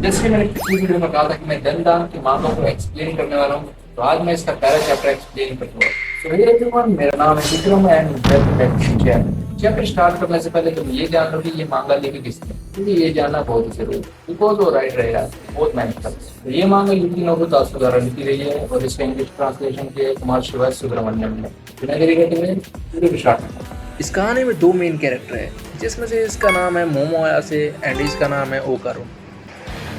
जैसे कि मैंने पिछली वीडियो में कहा था कि मैं जनदान के मामलों को एक्सप्लेन करने वाला हूँ, तो आज मैं इसका पहला चैप्टर एक्सप्लेन करूंगा। सो हे एवरीवन, मेरा नाम है Vikram and welcome back to channel. Chapter start करने से पहले तुम ये जान लो कि ये मांगा लिखी किसने, क्योंकि ये जानना बहुत ही जरूरी है, बिकॉज वो राइटर है यार, बहुत मेहनत करता है। तो ये मांगा लिखी नोबुतासु द्वारा लिखी रही है और इसका इंग्लिश ट्रांसलेशन किया है कुमार शिवा सुब्रमण्यम ने। बिना देरी करते हुए वीडियो स्टार्ट करते हैं। इस कहानी में दो मेन कैरेक्टर है, जिसमें से इसका नाम है मोमो अयासे एंड इसका नाम है ओकारो।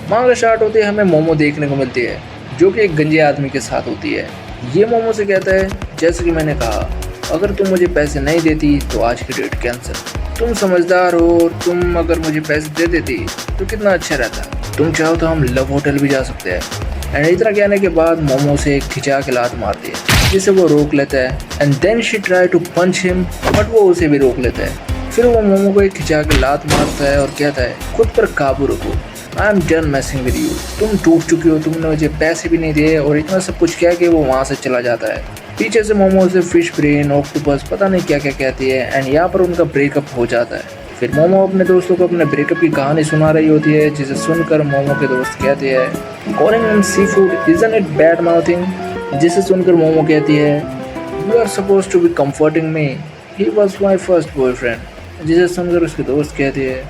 मांगा स्टार्ट होते हमें मोमो देखने को मिलती है, जो कि एक गंजे आदमी के साथ होती है। ये मोमो से कहता है, जैसे कि मैंने कहा, अगर तुम मुझे पैसे नहीं देती तो आज की डेट कैंसिल। तुम समझदार हो और तुम अगर मुझे पैसे दे देती तो कितना अच्छा रहता। तुम चाहो तो हम लव होटल भी जा सकते हैं। एंड इतना कहने के बाद मोमो से खिंचा के लात मारती है, जिसे वो रोक लेता है। And then she try to punch him, but वो उसे भी रोक लेता है। फिर वो मोमो को एक खिंचा के लात मारता है और कहता है, खुद पर काबू रखो, I am done मैसिंग with you. तुम टूट चुकी हो, तुमने मुझे पैसे भी नहीं दिए। और इतना सब कुछ कह के वो वहाँ से चला जाता है। पीछे से मोमो से फिश ब्रेन, ऑक्टोपस, पता नहीं क्या क्या कहती है। एंड यहाँ पर उनका ब्रेकअप हो जाता है। फिर मोमो अपने दोस्तों को अपने ब्रेकअप की कहानी सुना रही होती है, जिसे सुनकर मोमो के दोस्त कहते हैं, calling him sea food isn't it bad mouthing. जिसे सुनकर मोमो कहती है, you are suppose to be comforting me, he was my first boyfriend. जिसे सुनकर उसके दोस्त कहते हैं,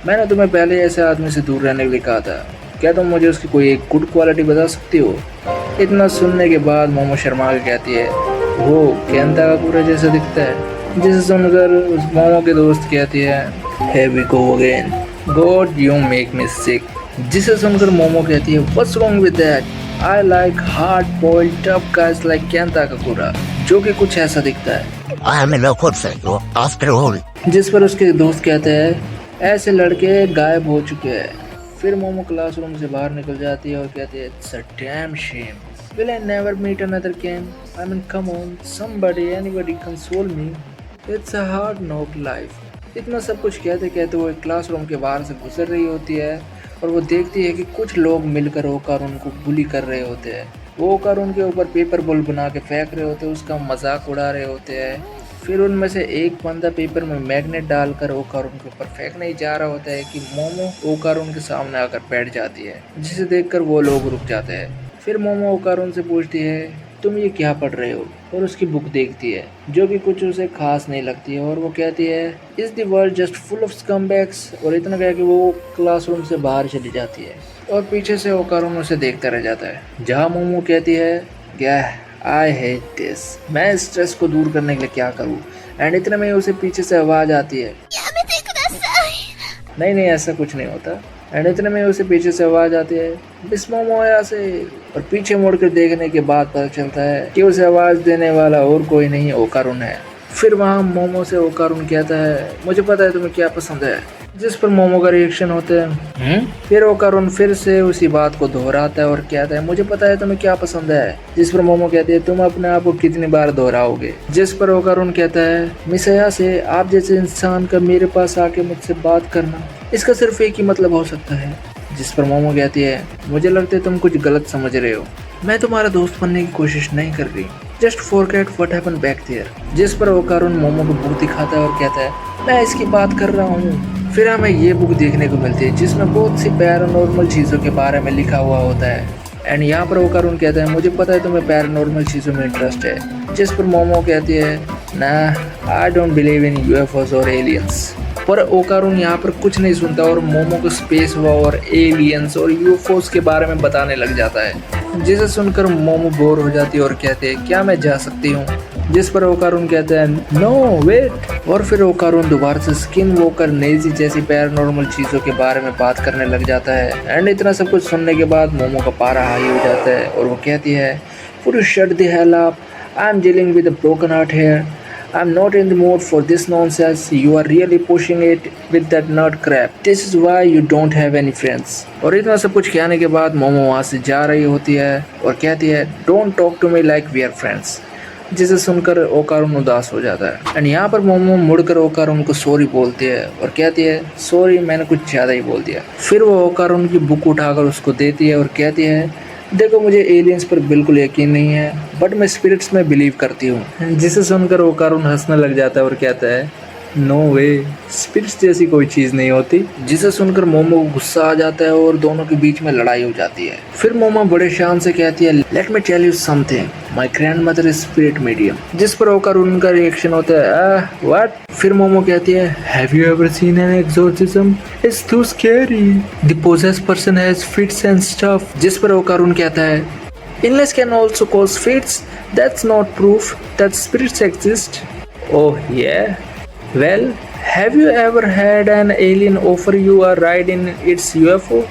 मैंने तुम्हें पहले ऐसे आदमी से दूर रहने के लिए कहा था, क्या तुम मुझे उसकी कोई एक गुड क्वालिटी बता सकती हो। इतना सुनने के बाद मोमो शर्मा के कहती है, वो केंता का पूरा जैसा दिखता है। जिसे सुनकर उस मोमो के दोस्त कहती है, here we go again, God you make me sick। जिसे सुनकर मोमो कहती है, what's wrong with that, I like hard boiled tough guys like Kenta का पूरा, जो कि कुछ ऐसा दिखता है। I am in love with you after all। जिस पर उसके दोस्त कहते हैं, ऐसे लड़के गायब हो चुके हैं। फिर मोमो क्लासरूम से बाहर निकल जाती है और कहती है, it's a damn shame, will I never meet another Ken? I mean come on, somebody, anybody console me, it's a hard knock life। इतना सब कुछ कहते कहते वो एक क्लासरूम के बाहर से गुजर रही होती है और वो देखती है कि कुछ लोग मिलकर होकर उनको बुली कर रहे होते हैं। वो होकर उनके ऊपर पेपर बॉल बना के फेंक रहे होते हैं, उसका मजाक उड़ा रहे होते हैं। फिर उनमें से एक बंदा पेपर में मैग्नेट डालकर ओकार उनके ऊपर फेंकने ही जा रहा होता है कि मोमो ओकार उनके सामने आकर बैठ जाती है, जिसे देखकर वो लोग रुक जाते हैं। फिर मोमो ओकार उनसे पूछती है, तुम ये क्या पढ़ रहे हो, और उसकी बुक देखती है, जो कि कुछ उसे खास नहीं लगती है। और वो कहती है, is the world just full of scumbags. और इतना कह के वो क्लासरूम से बाहर चली जाती है और पीछे से ओकार उसे देखता रह जाता है। जहाँ मोमो कहती है, क्या आई हेट दिस, मैं स्ट्रेस को दूर करने के लिए क्या करूँ। एंड इतने में उसे पीछे से आवाज आती है, नहीं ऐसा कुछ नहीं होता। एंड इतने में उसे पीछे से आवाज आती है, मिस मोमो अयासे। और पीछे मुड़कर देखने के बाद पता चलता है कि उसे आवाज देने वाला और कोई नहीं, ओकारुन है। फिर वहाँ मोमो से ओकारुन कहता है, मुझे पता है तुम्हें क्या पसंद है। जिस पर मोमो का रिएक्शन होता है। फिर ओकारुन फिर से उसी बात को दोहराता है और कहता है, मुझे पता है तुम्हें क्या पसंद है। जिस पर मोमो कहती है, तुम अपने आप को कितनी बार दोहराओगे। जिस पर ओकारुन कहता है, मिस अयासे, आप जैसे इंसान का मेरे पास आके मुझसे बात करना, इसका सिर्फ एक ही मतलब हो सकता है। जिस पर मोमो कहती है, मुझे लगता है तुम कुछ गलत समझ रहे हो, मैं तुम्हारा दोस्त बनने की कोशिश नहीं कर रही, just forget what happened back there. जिस पर ओकारुन मोमो को बुक दिखाता है और कहता है, मैं इसकी बात कर रहा हूँ। फिर हमें ये बुक देखने को मिलती है, जिसमें बहुत सी पैरानॉर्मल चीज़ों के बारे में लिखा हुआ होता है। एंड यहाँ पर ओकारुन कहता है, मुझे पता है तुम्हें पैरानॉर्मल चीज़ों में इंटरेस्ट है। जिस पर मोमो कहती है, ना, I don't believe in UFOs और एलियंस। पर ओकारुन यहाँ पर कुछ नहीं सुनता और मोमो को स्पेस वॉर, एलियंस और यूएफओस के बारे में बताने लग जाता है। जिसे सुनकर मोमो बोर हो जाती है और कहते हैं, क्या मैं जा सकती हूँ। जिस पर ओकारुन कहता है, नो वेट। और फिर ओकारुन दोबारा से स्किन वॉकर, नेजी जैसी पैरानॉर्मल चीज़ों के बारे में बात करने लग जाता है। एंड इतना सब कुछ सुनने के बाद मोमो का पारा हाई हो जाता है और वो कहती है, Would you shut the hell up? I'm dealing with a broken heart here. I'm not in the mood for this nonsense. You are really pushing it with that nerd crap. This is why you don't have any friends। और इतना सब कुछ कहने के बाद मोमो वहाँ से जा रही होती है और कहती है, Don't talk to me like we are friends। जिसे सुनकर ओकारुन उदास हो जाता है। एंड यहाँ पर मोमो मुड़कर ओकारुन को सॉरी बोलती है और कहती है, सॉरी, मैंने कुछ ज़्यादा ही बोल दिया। फिर वो ओकारुन की बुक उठाकर उसको देती है और कहती है, देखो, मुझे एलियंस पर बिल्कुल यकीन नहीं है, बट मैं स्पिरिट्स में बिलीव करती हूँ। जिसे सुनकर ओकारुन हंसने लग जाता है और कहता है, नो वे, स्पिरिट्स जैसी कोई चीज नहीं होती। जिसे सुनकर मोमो को गुस्सा आ जाता है और दोनों के बीच में लड़ाई हो जाती है। फिर मोमो बड़े शान से कहती है, let me tell you something, my grandmother is spirit medium. जिस पर होकर उनका रिएक्शन होता है, व्हाट? फिर मोमो कहती है, have you ever seen an exorcism? It's too scary, the possessed person has fits and stuff. जिस पर होकर उन कहता है, illness can also cause fits, that's not proof that spirits exist. Oh yeah? Well, have you ever had an alien offer you a ride in its UFO?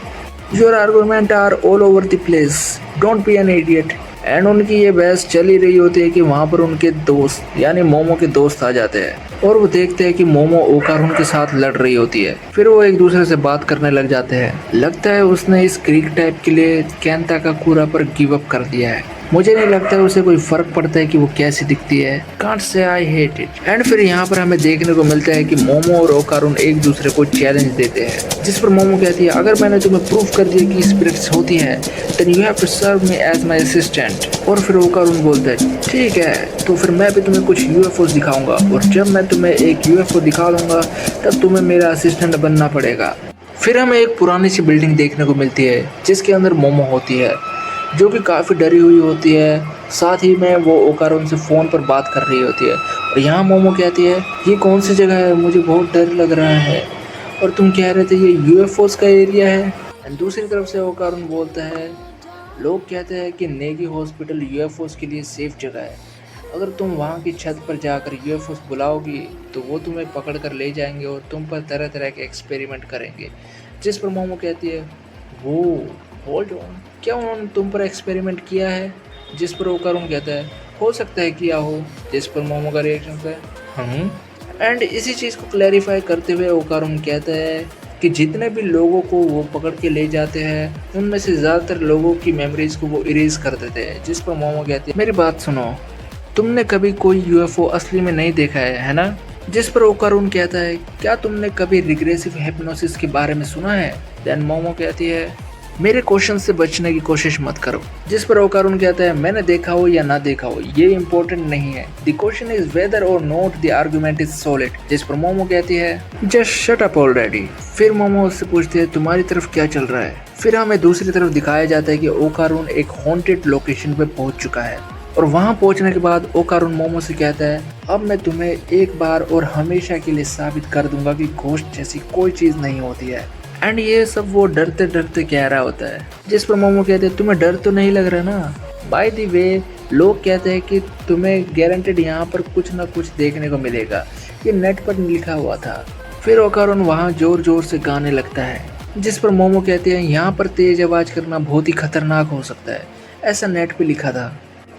Your arguments are all over the place. Don't be an idiot. And उनकी ये बहस चल ही रही होती है कि वहाँ पर उनके दोस्त यानी मोमो के दोस्त आ जाते हैं और वो देखते हैं कि मोमो ओकारुन के साथ लड़ रही होती है। फिर वो एक दूसरे से बात करने लग जाते हैं। लगता है उसने इस क्रीक टाइप के लिए केंता का कूरा पर गिव अप कर दिया है। मुझे नहीं लगता है उसे कोई फर्क पड़ता है कि वो कैसी दिखती है। Can't say I hate it. And फिर यहाँ पर हमें देखने को मिलता है कि मोमो और ओकारुन एक दूसरे को चैलेंज देते हैं, जिस पर मोमो कहती है, अगर मैंने तुम्हें प्रूफ कर दिया कि स्पिरिट्स होती है, then you have to serve me as my assistant. और फिर ओकारुन बोलता है, ठीक है, तो फिर मैं भी तुम्हें कुछ यूएफओस दिखाऊंगा और जब मैं तुम्हें एक यूएफओ दिखा दूंगा तब तुम्हें मेरा असिस्टेंट बनना पड़ेगा। फिर हमें एक पुरानी सी बिल्डिंग देखने को मिलती है जिसके अंदर मोमो होती है, जो कि काफ़ी डरी हुई होती है। साथ ही में वो ओकारुन से फ़ोन पर बात कर रही होती है और यहाँ मोमो कहती है, ये कौन सी जगह है, मुझे बहुत डर लग रहा है और तुम कह रहे थे ये यूएफओस का एरिया है। एंड दूसरी तरफ से ओकारुन बोलता है, लोग कहते हैं कि नेगी हॉस्पिटल यूएफओस के लिए सेफ जगह है। अगर तुम वहाँ की छत पर जाकर यूएफओस बुलाओगी तो वो तुम्हें पकड़ कर ले जाएंगे और तुम पर तरह तरह के एक्सपेरिमेंट करेंगे। जिस पर मोमो कहती है, वो होल्ड ऑन, क्या उन्होंने तुम पर एक्सपेरिमेंट किया है? जिस पर ओकारुन कहता है, हो सकता है किया हो। जिस पर मोमो का रिएक्शन है एंड इसी चीज़ को क्लैरिफाई करते हुए ओकारुन कहता है कि जितने भी लोगों को वो पकड़ के ले जाते हैं उनमें से ज़्यादातर लोगों की मेमोरीज को वो इरेज कर देते हैं। जिस पर मोमो कहती है, मेरी बात सुनो, तुमने कभी कोई यूएफओ असली में नहीं देखा है ना? जिस पर ओकारुन कहता है, क्या तुमने कभी रिग्रेसिव हिप्नोसिस के बारे में सुना है? देन मोमो कहती है, मेरे क्वेश्चन से बचने की कोशिश मत करो। जिस पर ओकारुन कहता है, मैंने देखा हो या ना देखा हो ये इम्पोर्टेंट नहीं है, द क्वेश्चन इज वेदर और not the argument is solid. जिस पर मोमो कहती है, जस्ट शट अप ऑलरेडी। फिर मोमो उससे पूछती है, तुम्हारी तरफ क्या चल रहा है? फिर हमें दूसरी तरफ दिखाया जाता है कि ओकारुन एक हॉन्टेड लोकेशन पे पहुंच चुका है और वहां पहुंचने के बाद ओकारुन मोमो से कहता है, अब मैं तुम्हें एक बार और हमेशा के लिए साबित कर दूंगा कि घोस्ट जैसी कोई चीज नहीं होती है। एंड ये सब वो डरते डरते कह रहा होता है। जिस पर मोमो कहते हैं, तुम्हें डर तो नहीं लग रहा ना? बाय द वे, लोग कहते हैं कि तुम्हें गारंटेड यहाँ पर कुछ ना कुछ देखने को मिलेगा, ये नेट पर लिखा हुआ था। फिर ओकारुन वहाँ जोर जोर से गाने लगता है। जिस पर मोमो कहते हैं, यहाँ पर तेज आवाज़ करना बहुत ही खतरनाक हो सकता है, ऐसा नेट पे लिखा था।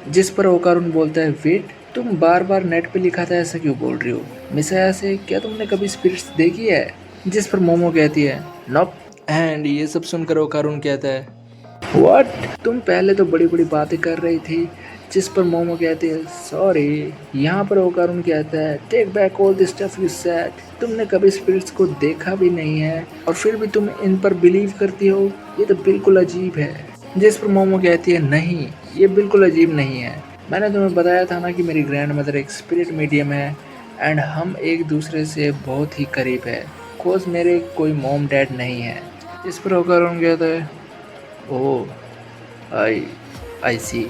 जिस पर ओकारुन बोलता है, वेट, तुम बार बार नेट पे लिखा था ऐसा क्यों बोल रही हो? मिसाया से क्या तुमने कभी स्पिरिट्स देखी है? जिस पर मोमो कहती है, नॉप। एंड ये सब सुनकर ओकारुन कहता है, व्हाट, तुम पहले तो बड़ी बड़ी बातें कर रही थी। जिस पर मोमो कहती है, सॉरी। यहाँ पर ओकारुन कहता है, take back all this stuff you said, तुमने कभी स्पिरिट्स को देखा भी नहीं है और फिर भी तुम इन पर बिलीव करती हो, ये तो बिल्कुल अजीब है। जिस पर मोमो कहती है, नहीं, ये बिल्कुल अजीब नहीं है, मैंने तुम्हें बताया था ना कि मेरी ग्रैंड मदर एक स्पिरिट मीडियम है एंड हम एक दूसरे से बहुत ही करीब है, कोज मेरे कोई मॉम डैड नहीं है। इस पर ओकारुन कहता है, ओह आई सी।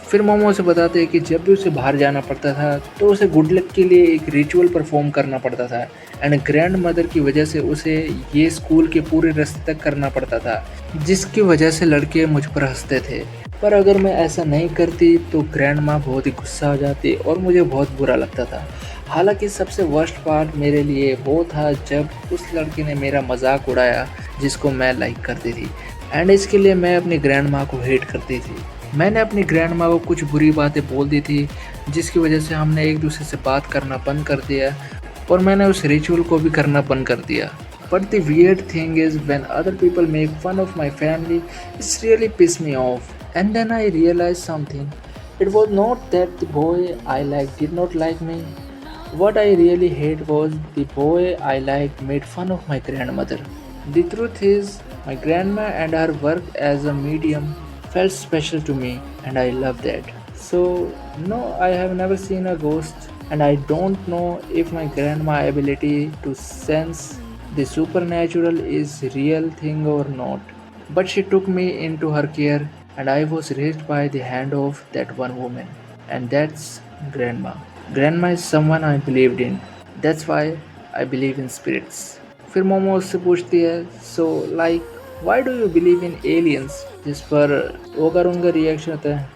फिर मोमो उसे बताते हैं कि जब भी उसे बाहर जाना पड़ता था तो उसे गुड लक के लिए एक रिचुअल परफॉर्म करना पड़ता था एंड ग्रैंड मदर की वजह से उसे ये स्कूल के पूरे रास्ते तक करना पड़ता था, जिसकी वजह से लड़के मुझ पर हंसते थे। पर अगर मैं ऐसा नहीं करती तो ग्रैंड माँ बहुत ही गुस्सा हो जाती और मुझे बहुत बुरा लगता था। हालांकि सबसे वर्स्ट पार्ट मेरे लिए वो था जब उस लड़के ने मेरा मजाक उड़ाया जिसको मैं लाइक करती थी एंड इसके लिए मैं अपनी ग्रैंड माँ को हेट करती थी। मैंने अपनी ग्रैंड माँ को कुछ बुरी बातें बोल दी थी जिसकी वजह से हमने एक दूसरे से बात करना बंद कर दिया और मैंने उस रिचुअल को भी करना बंद कर दिया। But the weird thing is when other people make fun of my family, it's really piss me off. And then I realize something, it was not that the boy I like did not like me, what I really hate was the boy I liked made fun of my grandmother. The truth is, my grandma and her work as a medium felt special to me and I love that. So, no, I have never seen a ghost and I don't know if my grandma ability to sense the supernatural is real thing or not, but she took me into her care and I was raised by the hand of that one woman, and that's grandma. Grandma is someone I believed in, that's why I believe in spirits. फिर मोमो उससे पूछती है, so like why do you believe in aliens, जिस पर ओकर उनका reaction होता है,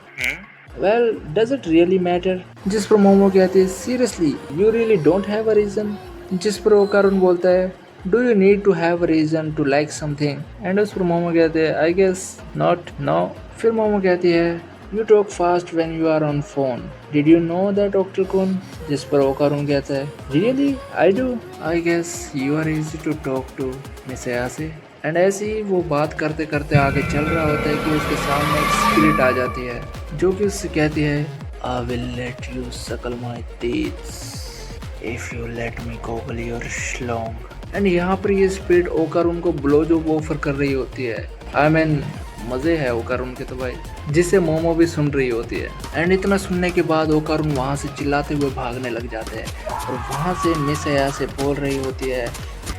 well does it really matter, जिस पर मोमो कहती है, seriously you really don't have a reason, जिस पर ओकारुन बोलता है, do you need to have a reason to like something, and उस पर मोमो कहते हैं, आई गेस नॉट, नो। फिर मोमो कहती है, you talk fast when you are on phone, did you know that ओक्टरकुन, जिस पर ओकारुन कहता है, really I do, I guess you are easy to talk to miss Ayase. And ऐसे ही वो बात करते करते आगे चल रहा होता है कि उसके सामने एक स्पिरिट आ जाती है जो कि उससे कहती है, I will let you suckle my teeth if you let me goggle your schlong. And यहाँ पर ये स्पिरिट ओकारुन को ब्लो जॉब ऑफर कर रही होती है। आई मीन मज़े है ओकारुन के तो भाई, जिसे मोमो भी सुन रही होती है। एंड इतना सुनने के बाद ओकारुन वहाँ से चिल्लाते हुए भागने लग जाते हैं और वहाँ से मिस अया से बोल रही होती है,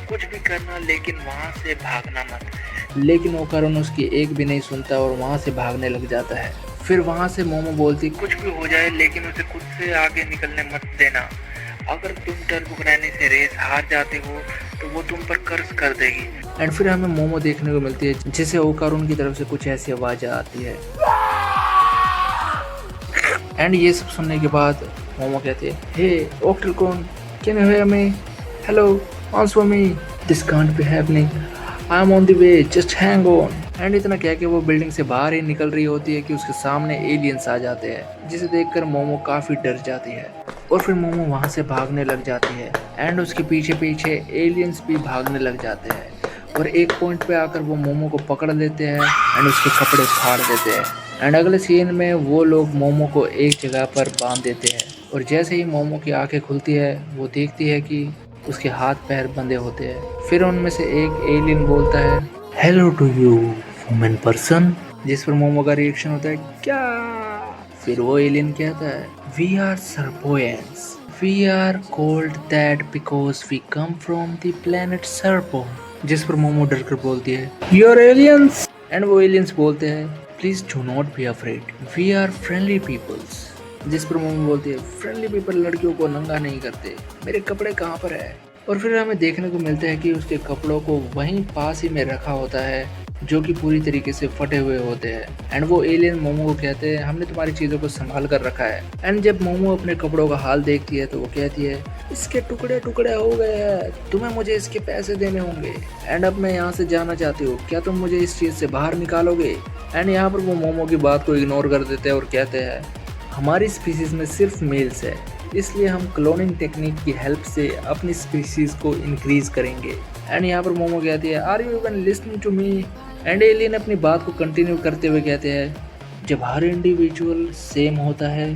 कुछ भी करना लेकिन वहाँ से भागना मत। लेकिन ओकारुन उसकी एक भी नहीं सुनता और वहाँ से भागने लग जाता है। फिर वहाँ से मोमो बोलती, कुछ भी हो जाए लेकिन उसे खुद से आगे निकलने मत देना, अगर तुम टर्बोग्रानी से रेस हार जाते हो तो वो तुम पर कर्ज कर देगी। एंड फिर हमें मोमो देखने को मिलती है जिसे ओकारुन की तरफ से कुछ ऐसी आवाज़ आती है। एंड ये सब सुनने के बाद मोमो कहती है, हे ओक्टरकुन, can you hear me, hello answer me, this can't be happening, I am on the way, just hang on। And इतना कह के वो बिल्डिंग से बाहर ही निकल रही होती है कि उसके सामने एलियंस आ जाते हैं, जिसे देखकर मोमो काफ़ी डर जाती है और फिर मोमो वहाँ से भागने लग जाती है। एंड उसके पीछे पीछे एलियंस भी भागने लग जाते हैं और एक पॉइंट पे आकर वो मोमो को पकड़ लेते हैं एंड उसके कपड़े फाड़ देते हैं। एंड अगले सीन में वो लोग मोमो को एक जगह पर बांध देते हैं और जैसे ही मोमो की आंखें खुलती है वो देखती है कि उसके हाथ पैर बंधे होते हैं। फिर उनमें से एक एलियन बोलता है, hello to you human person, जिस पर मोमो का रिएक्शन होता है, क्या। फिर वो एलियन कहता है, we are Serpoians, we are called that because we come from the planet Serpo, जिस पर मोमो डर कर बोलती है, यू आर एलियंस। एंड वो एलियंस बोलते हैं, please do not be afraid, we are friendly peoples, जिस पर मोमो बोलती है, फ्रेंडली पीपल लड़कियों को नंगा नहीं करते, मेरे कपड़े कहाँ पर है। और फिर हमें देखने को मिलता है कि उसके कपड़ों को वहीं पास ही में रखा होता है जो कि पूरी तरीके से फटे हुए होते हैं। एंड वो एलियन मोमो को कहते हैं, हमने तुम्हारी चीज़ों को संभाल कर रखा है। एंड जब मोमो अपने कपड़ों का हाल देखती है तो वो कहती है, इसके टुकड़े टुकड़े हो गए हैं, तुम्हें मुझे इसके पैसे देने होंगे। एंड अब मैं यहाँ से जाना चाहती हूँ, क्या तुम मुझे इस चीज़ से बाहर निकालोगे। एंड यहाँ पर वो मोमो की बात को इग्नोर कर देते हैं और कहते हैं, हमारी स्पीसीज़ में सिर्फ मेल्स है, इसलिए हम क्लोनिंग टेक्निक की हेल्प से अपनी स्पीसीज़ को इंक्रीज़ करेंगे। एंड यहाँ पर मोमो कहती है, are you even listening to me. And alien अपनी बात को कंटिन्यू करते हुए कहते हैं, जब हर इंडिविजुअल सेम होता है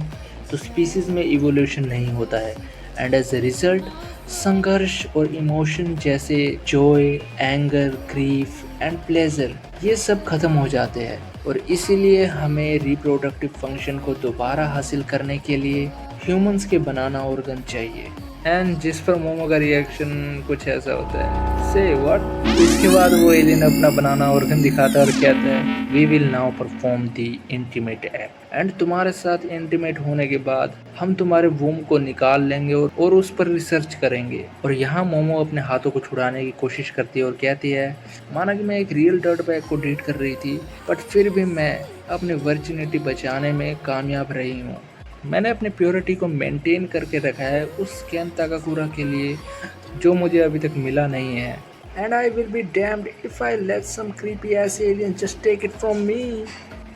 तो स्पीसीज़ में इवोल्यूशन नहीं होता है। एंड एज ए रिजल्ट संघर्ष और इमोशन जैसे Joy, anger, grief and pleasure ये सब खत्म हो जाते हैं और इसीलिए हमें रिप्रोडक्टिव फंक्शन को दोबारा हासिल करने के लिए ह्यूमंस के बनाना ऑर्गन चाहिए। एंड जिस पर मोमो का रिएक्शन कुछ ऐसा होता है, से व्हाट। इसके बाद वो एलियन अपना बनाना ऑर्गन दिखाता है और कहता है, we will now perform the intimate act. And तुम्हारे साथ इंटीमेट होने के बाद हम तुम्हारे वूम को निकाल लेंगे और उस पर रिसर्च करेंगे। और यहाँ मोमो अपने हाथों को छुड़ाने की कोशिश करती है और कहती है, माना कि मैं एक रियल डर्ट बैग को डेट कर रही थी, बट फिर भी मैं अपनी वर्जिनिटी बचाने में कामयाब रही हूँ। मैंने अपनी प्योरिटी को मेंटेन करके रखा है उस केन ताकाकुरा के लिए जो मुझे अभी तक मिला नहीं है। And I will be damned if I let some creepy ass alien just take it from me.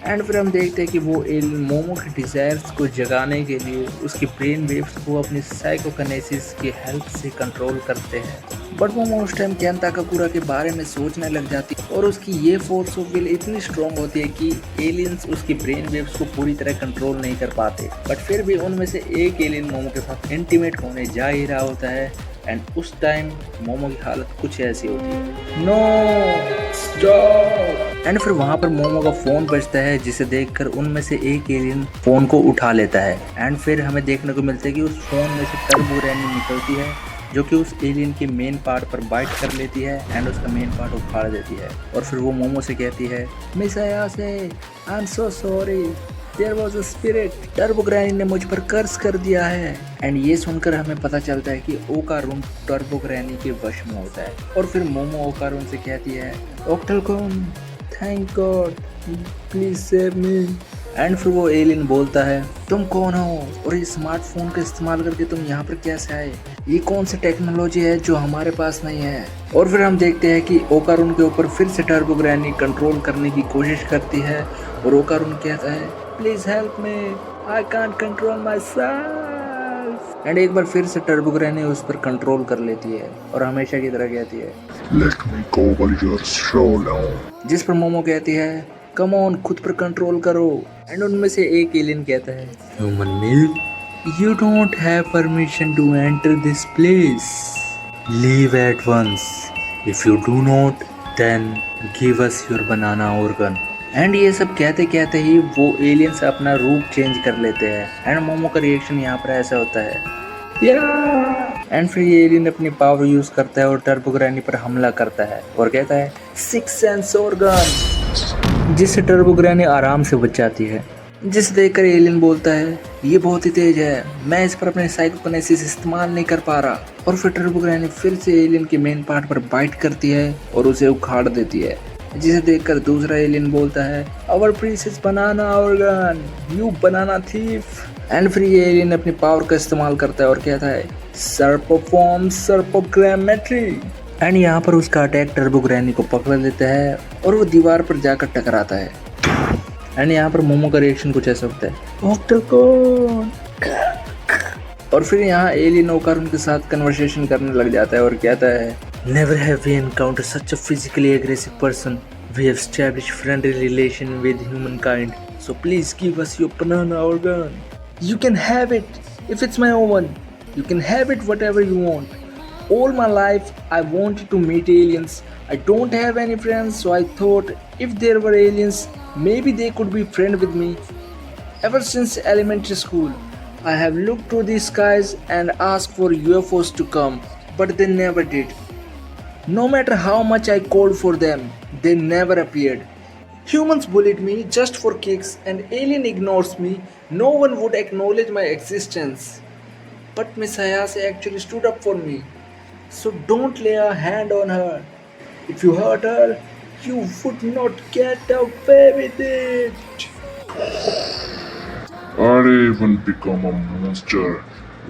And फिर हम देखते हैं कि वो एलियन मोमो के डिज़ायर्स को जगाने के लिए उसकी ब्रेन वेव्स को अपनी साइकोकिनेसिस की हेल्प से कंट्रोल करते हैं। बट मोमो उस टाइम केन ताकाकुरा के बारे में सोचने लग जाती है और उसकी ये फोर्स ऑफ विल इतनी स्ट्रॉन्ग होती है कि एलियंस उसकी ब्रेन वेव्स को पूरी तरह कंट्रोल नहीं कर पाते। बट फिर भी उनमें से एक एलियन मोमो के साथ इंटीमेट होने जा ही रहा होता है एंड उस टाइम मोमो की हालत कुछ ऐसी होती है, नो स्टॉप। एंड फिर वहाँ पर मोमो का फोन बजता है, जिसे देखकर उनमें से एक एलियन फोन को उठा लेता है। एंड फिर हमें देखने को मिलता है कि उस फोन में से टर्बो रैनी निकलती है, जो कि उस एलियन के मेन पार्ट पर बाइट कर लेती है एंड उसका मेन पार्ट उखाड़ देती है। और फिर वो मोमो से कहती है, miss Ayase, I am so sorry, there was a spirit, turbo granny ने मुझ पर कर्स कर दिया है। एंड ये सुनकर हमें पता चलता है कि ओकारून टर्बो ग्रैनी के वश में होता है। और फिर मोमो ओकारून से कहती है, ओक्टलकोन, thank God, please save me. And फिर वो एलियन बोलता है, तुम कौन हो और ये स्मार्टफोन का इस्तेमाल करके तुम यहाँ पर कैसे आए? ये कौन सी टेक्नोलॉजी है जो हमारे पास नहीं है? और फिर हम देखते हैं कि ओकारून के ऊपर फिर से टर्बो ग्रैनी कंट्रोल करने की कोशिश करती है और ओकारून कहता है, please help me, I can't control my self. And एक बार फिर से टर्बो ग्रैनी उस पर कंट्रोल कर लेती है और हमेशा की तरह कहती है, Let me go over your show now. जिस पर मोमो कहती है, कम ऑन, खुद पर कंट्रोल करो। एंड उनमें से एक एलियन कहता है, human male, you don't have permission to enter this place, leave at once, if you do not then give us your banana organ. And ये सब कहते कहते ही वो एलियंस अपना रूप चेंज कर लेते हैं। एंड मोमो का रिएक्शन यहाँ पर ऐसा होता है, एंड फिर ये एलियन अपनी पावर यूज करता है और टर्बो ग्रैनी पर हमला करता है और कहता है, सिक्स सेंस ऑर्गन, जिससे टर्बो ग्रैनी आराम से बच जाती है। जिसे देखकर एलियन बोलता है, ये बहुत ही तेज है, मैं इस पर अपने साइकोकिनेसिस इस्तेमाल नहीं कर पा रहा। और फिर टर्बो ग्रैनी फिर से एलियन के मेन पार्ट पर बाइट करती है और उसे उखाड़ देती है। जिसे देखकर दूसरा एलियन बोलता है, our precious banana organ, you banana thief. And फिर ये एलियन अपनी पावर का इस्तेमाल करता है और कहता है, सर्पोफॉर्म सर्पोग्रामेट्री। एंड यहाँ पर उसका अटैक टर्बो ग्रैनी को पकड़ लेता है और वो दीवार पर जाकर टकराता है। एंड यहाँ पर मोमो का रिएक्शन कुछ ऐसा होता है, ऑक्टलकोन। और फिर यहाँ एलियन ओकारून के साथ कन्वर्सेशन करने लग जाता है और कहता है, never have we encounter such a physically aggressive person, we have established friendly relation with humankind, so please give us your banana organ, you can have it if it's my own, you can have it whatever you want. All my life I wanted to meet aliens, I don't have any friends, so I thought if there were aliens maybe they could be friend with me. Ever since elementary school I have looked to the skies and asked for UFOs to come, but they never did. No matter how much I called for them, they never appeared. Humans bullied me just for kicks and alien ignores me. No one would acknowledge my existence. But Miss Ayase actually stood up for me. So don't lay a hand on her. If you hurt her, you would not get away with it. I'd even become a monster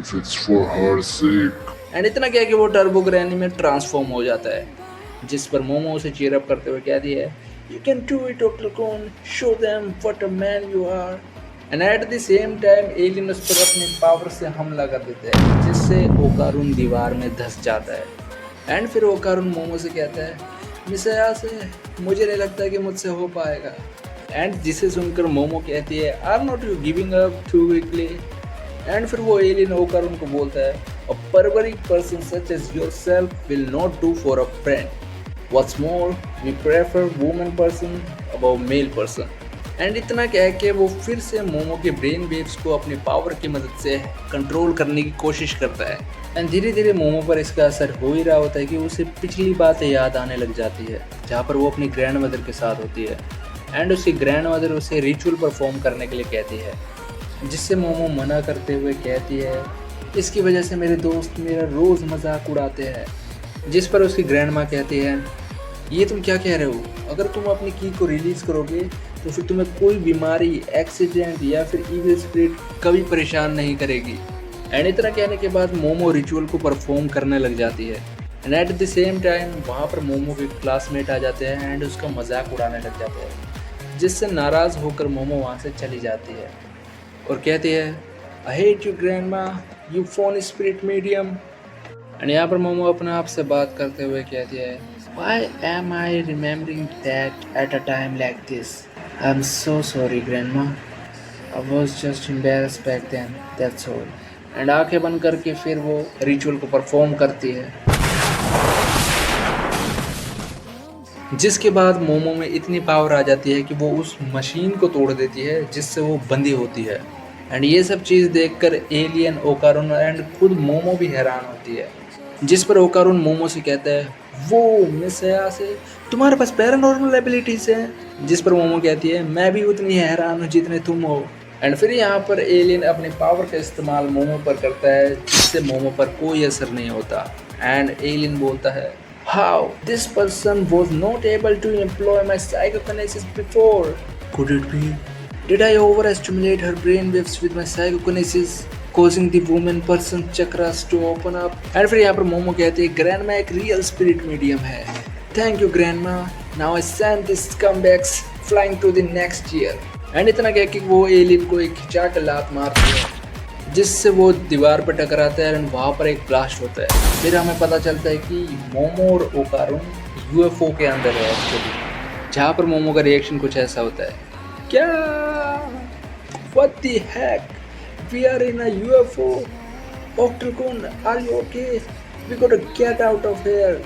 if it's for her sake. And इतना क्या कि वो turbo granny में transform हो जाता है, जिस पर मोमो उसे चीयर अप करते हुए कहती है, You can do it, Octocon. Show them what a man you are. And at the same time, alien उस पर अपनी पावर से हमला कर देते हैं, जिससे ओकारून दीवार में धंस जाता है। एंड फिर ओकारून मोमो से कहता है, मिस अयासे, मुझे नहीं लगता कि मुझसे हो पाएगा। एंड जिसे सुनकर मोमो कहती है, are not you giving up too quickly. And फिर वो एलियन ओकारून को बोलता है, a barbaric person such as yourself will not do for a friend. What's more, we prefer woman person above male person. And इतना कह के वो फिर से मोमो के ब्रेन वेव्स को अपनी पावर की मदद से कंट्रोल करने की कोशिश करता है। एंड धीरे धीरे मोमो पर इसका असर हो ही रहा होता है कि उसे पिछली बातें याद आने लग जाती है, जहाँ पर वो अपनी ग्रैंड मदर के साथ होती है। एंड उसकी ग्रैंड मदर उसे रिचुअल परफॉर्म करने के लिए कहती है, जिससे मोमो मना करते हुए कहती है, इसकी वजह से मेरे दोस्त मेरा रोज़ मजाक उड़ाते हैं। जिस पर उसकी ग्रैंड माँ कहती है, ये तुम क्या कह रहे हो, अगर तुम अपनी की को रिलीज़ करोगे तो फिर तुम्हें कोई बीमारी, एक्सीडेंट या फिर इविल स्पिरिट कभी परेशान नहीं करेगी। एंड इतना कहने के बाद मोमो रिचुअल को परफॉर्म करने लग जाती है। And at the same time वहाँ पर मोमो के क्लासमेट आ जाते हैं एंड उसका मजाक उड़ाने लग जाते हैं, जिससे नाराज़ होकर मोमो वहाँ से चली जाती है और कहती है, I hate you grandma, you phone spirit medium. And यहाँ पर मोमो अपने आप से बात करते हुए कहती है, Why am I remembering that at a time like this? I'm so sorry, Grandma. I was just embarrassed back then, that's all. And आंखें बंद करके फिर वो रिचुअल को परफॉर्म करती है, जिसके बाद मोमो में इतनी पावर आ जाती है कि वो उस मशीन को तोड़ देती है जिससे वो बंदी होती है। एंड ये सब चीज़ देखकर एलियन, ओकारुन एंड खुद मोमो भी हैरान होती है, जिस पर ओकारुन मोमो से कहता है, वो मिस से तुम्हारे पास पैरानॉर्मल एबिलिटीज हैं? जिस पर मोमो कहती है, मैं भी उतनी हैरान हूँ जितने तुम हो। एंड फिर यहाँ पर एलियन अपने पावर का इस्तेमाल मोमो पर करता है, जिससे मोमो पर कोई असर नहीं होता। एंड एलियन बोलता है, How this person was not able to employ my psychokinesis before? Could it be? Did I overestimate her brainwaves with my psychokinesis, causing the woman person chakras to open up? And फिर यहाँ पर मोमो कहते हैं, grandma एक real spirit medium है। Thank you grandma, now I send these scumbags flying to the next year. And इतना कह के वो एलियन को एक खिंचा कर लात मारती है, जिससे वो दीवार पर टकराता है एंड वहाँ पर एक ब्लास्ट होता है। फिर हमें पता चलता है कि मोमो और ओकारुन यूएफओ के अंदर है एक्चुअली, जहाँ पर मोमो का रिएक्शन कुछ ऐसा होता है, क्या what the heck, we are in a UFO, ओक्टलकुन are you okay, we got to get out of here.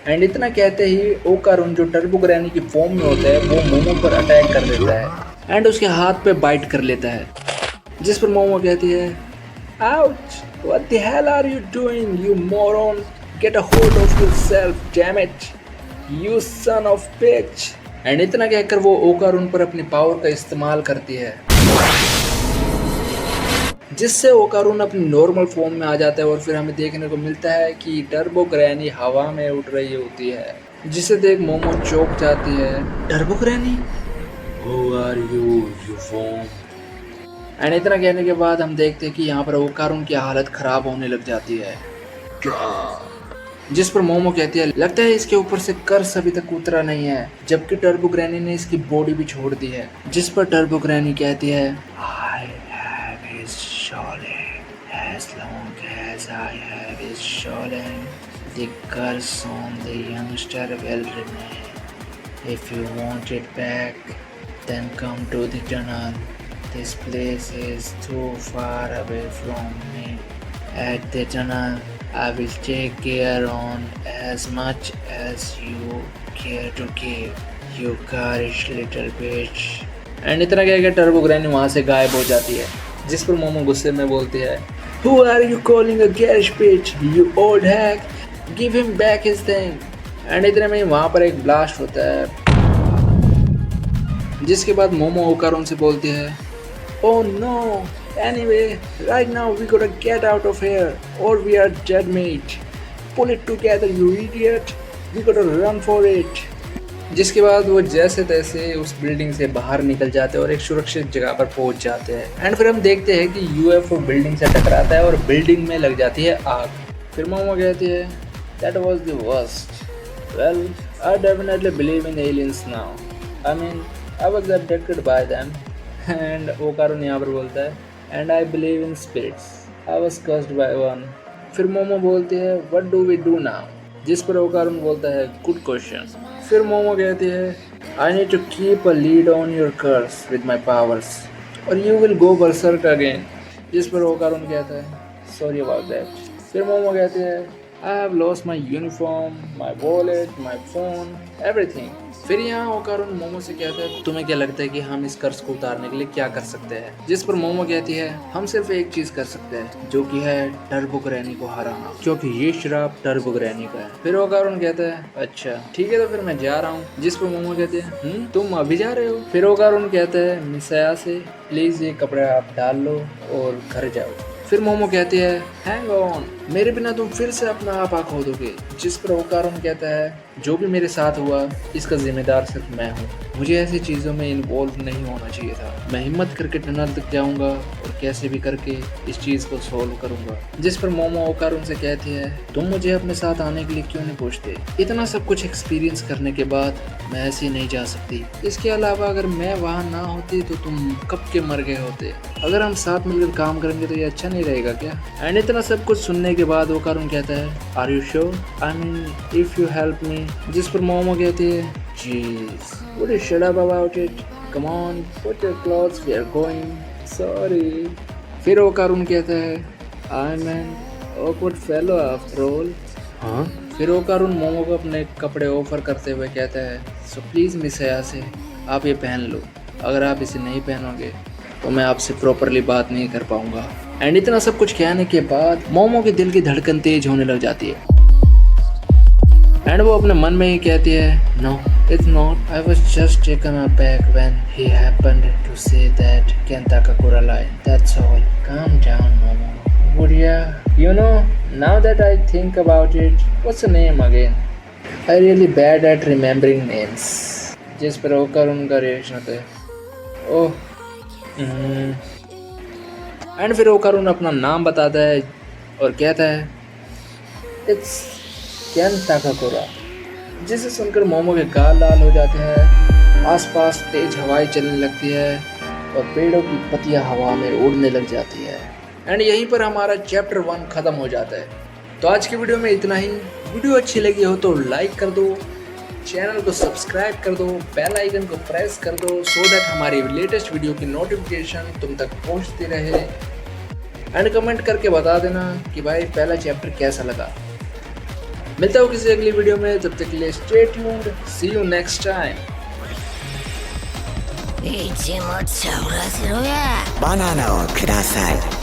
And इतना कहते ही ओकारुन जो टर्बो ग्रैनी की फॉर्म में होता है वो मोमो पर अटैक कर देता है एंड उसके हाथ पे बाइट कर लेता है, जिस पर मोमो कहती है, Ouch! What the hell are you doing, you moron? Get a hold of yourself, damn it! You son of bitch! And इतना कहकर वो ओकारुन पर अपनी पावर का इस्तेमाल करती है, जिससे ओकारुन अपनी नॉर्मल फॉर्म में आ जाता है। और फिर हमें देखने को मिलता है कि टर्बो ग्रैनी हवा में उड़ रही होती है, जिसे देख मोमो चौंक जाती है। Turbo granny? Who are you, you worm? And इतना कहने के बाद हम देखते हैं कि यहाँ पर ओकारुन की हालत खराब होने लग जाती है, जिस पर मोमो कहती है, लगता है इसके ऊपर से कर्स अभी तक उतरा नहीं है, जबकि टर्बो ग्रैनी ने इसकी बॉडी भी छोड़ दी है। जिस पर टर्बो ग्रैनी कहती है, I have his Sholen, as long as I have his Sholen, the curse on the youngster will remain. If you want it back, then come to the tunnel. This place is too far away from me. At the tunnel, I will take care on as much as you care to give. You garish little bitch. And इतना कह के turbo granny वहाँ से गायब हो जाती है, जिस पर मोमो गुस्से में बोलती है, Who are you calling a garish bitch? You old hack. Give him back his thing. And इतने में वहाँ पर एक ब्लास्ट होता है, जिसके बाद मोमो ओकारुन से बोलती है, Oh no! Anyway, right now we gotta get out of here, or we are dead meat. Pull it together, you idiot! We gotta run for it. जिसके बाद वो जैसे तैसे उस बिल्डिंग से बाहर निकल जाते हैं और एक सुरक्षित जगह पर पहुंच जाते हैं। एंड फिर हम देखते हैं कि यूएफओ बिल्डिंग से टकराता है और बिल्डिंग में लग जाती है आग। फिर मोमो कहती है, That was the worst. Well, I definitely believe in aliens now. I mean, I was abducted by them. And Okarun यहाँ पर बोलता है, and I believe in spirits, I was cursed by one. फिर Momo बोलती है, what do we do now? जिस पर Okarun बोलता है, गुड क्वेश्चन। फिर मोमो कहती है, I need to keep a lid on your curse with my powers और you will go berserk again. जिस पर ओकारुन कहता है, सॉरी अबाउट दैट। फिर मोमो कहती है, I have lost my uniform, my wallet, my phone, everything. फिर यहाँ ओकारुन मोमो से कहता है, तुम्हें क्या लगता है कि हम इस कर्ज को उतारने के लिए क्या कर सकते हैं? जिस पर मोमो कहती है, हम सिर्फ एक चीज कर सकते हैं, जो कि है टर्बो ग्रैनी को हराना, क्योंकि ये श्राप टर्बो ग्रैनी का है। फिर ओकारुन कहता है, अच्छा ठीक है, तो फिर मैं जा रहा हूँ। जिस पर मोमो कहते हैं, तुम अभी जा रहे हो? फिर ओकारुन कहता है मिसाया से, प्लीज ये कपड़े आप डाल लो और घर जाओ। फिर मोमो कहती है, हैंग ऑन, मेरे बिना तुम फिर से अपना आप आँख खो दोगे। जिस पर ओकारुन कहता है, जो भी मेरे साथ हुआ इसका जिम्मेदार सिर्फ मैं हूँ, मुझे ऐसी चीज़ों में इन्वॉल्व नहीं होना चाहिए था। मैं हिम्मत करके टनल तक जाऊँगा और कैसे भी करके इस चीज़ को सॉल्व करूँगा। जिस पर मोमो ओकारुन से कहती है, तुम मुझे अपने साथ आने के लिए क्यों नहीं पूछते? इतना सब कुछ एक्सपीरियंस करने के बाद मैं ऐसे नहीं जा सकती। इसके अलावा अगर मैं वहाँ ना होती तो तुम कब के मर गए होते। अगर हम साथ मिलकर काम करेंगे तो ये अच्छा नहीं रहेगा क्या? एंड इतना सब कुछ सुनने के बाद ओकारुन कहता है, are you sure? I mean if you help me. जिस पर मोमो कहती है, jeez, would you shut up about it? Come on, put your clothes, we are going. Sorry. फिर ओकारुन कहता है, I am an awkward fellow after all. हाँ। फिर ओकारुन मोमो को अपने कपड़े ऑफर करते हुए कहता है, सो प्लीज़ मिस अयासे, आप ये पहन लो, अगर आप इसे नहीं पहनोगे तो मैं आपसे प्रॉपरली बात नहीं कर पाऊंगा। एंड इतना सब कुछ कहने के बाद मोमो के दिल की धड़कन तेज होने लग जाती है एंड वो अपने मन में ही कहती है, no it's not, I was just taken aback when he happened to say that Kenta Kakura line, that's all, calm down Momo, बुढ़िया, you know, now that I think about it, what's the name again, I really bad at remembering names. जिस पर होकर उनका reaction होता है, ओह। And फिर ओकारुन अपना नाम बताता है और कहता है, इट्स केंता काकुरा, जिसे सुनकर मोमो के गाल लाल हो जाते हैं, आसपास तेज हवाएं चलने लगती है और पेड़ों की पत्तियां हवा में उड़ने लग जाती है। एंड यहीं पर हमारा चैप्टर 1 ख़त्म हो जाता है। तो आज की वीडियो में इतना ही। वीडियो अच्छी लगी हो तो लाइक कर दो, चैनल को सब्सक्राइब कर दो, बेल आइकन को प्रेस कर दो, सो दैट हमारी लेटेस्ट वीडियो की नोटिफिकेशन तुम तक पहुंचती रहे। एंड कमेंट करके बता देना कि भाई पहला चैप्टर कैसा लगा। मिलता हूँ किसी अगली वीडियो में, तब तक के लिए stay tuned, see you next time. 一物ちゃおらせろや。バナナをください。